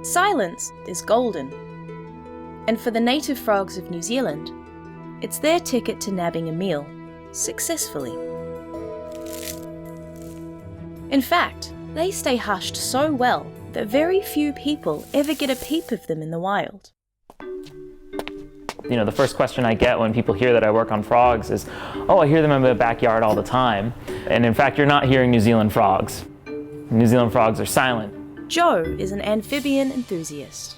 Silence is golden. And for the native frogs of New Zealand, it's their ticket to nabbing a meal, successfully. In fact, they stay hushed so well that very few people ever get a peep of them in the wild. You know, the first question I get when people hear that I work on frogs is, oh, I hear them in my backyard all the time. And in fact, you're not hearing New Zealand frogs. New Zealand frogs are silent. Joe is an amphibian enthusiast,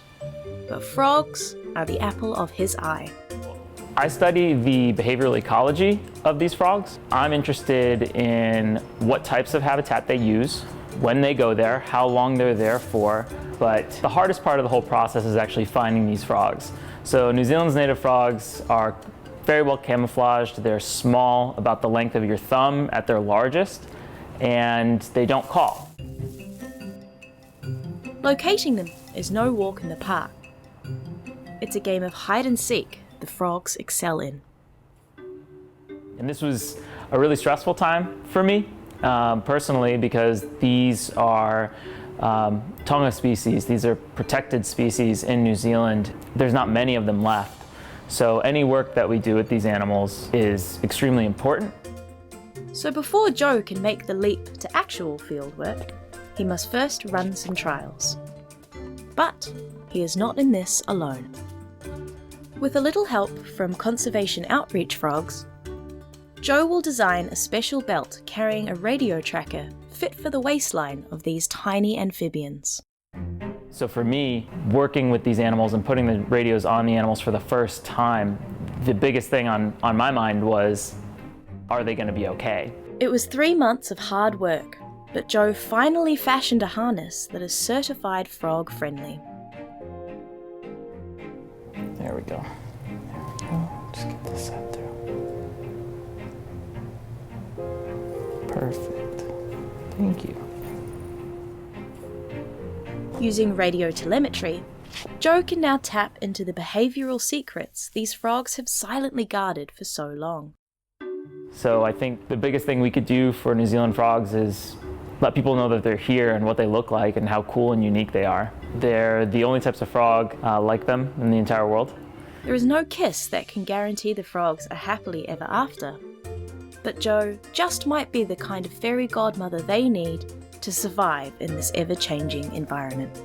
but frogs are the apple of his eye. I study the behavioral ecology of these frogs. I'm interested in what types of habitat they use, when they go there, how long they're there for, but the hardest part of the whole process is actually finding these frogs. So New Zealand's native frogs are very well camouflaged. They're small, about the length of your thumb at their largest, and they don't call. Locating them is no walk in the park. It's a game of hide and seek the frogs excel in. And this was a really stressful time for me, personally, because these are Tonga species. These are protected species in New Zealand. There's not many of them left. So any work that we do with these animals is extremely important. So before Joe can make the leap to actual field work, he must first run some trials. But he is not in this alone. With a little help from conservation outreach frogs, Joe will design a special belt carrying a radio tracker fit for the waistline of these tiny amphibians. So for me, working with these animals and putting the radios on the animals for the first time, the biggest thing on my mind was, are they going to be okay? It was 3 months of hard work, but Joe finally fashioned a harness that is certified frog-friendly. There we go. Just get this set through. Perfect. Thank you. Using radio telemetry, Joe can now tap into the behavioural secrets these frogs have silently guarded for so long. So I think the biggest thing we could do for New Zealand frogs is let people know that they're here and what they look like and how cool and unique they are. They're the only types of frog like them in the entire world. There is no kiss that can guarantee the frogs are happily ever after. But Joe just might be the kind of fairy godmother they need to survive in this ever-changing environment.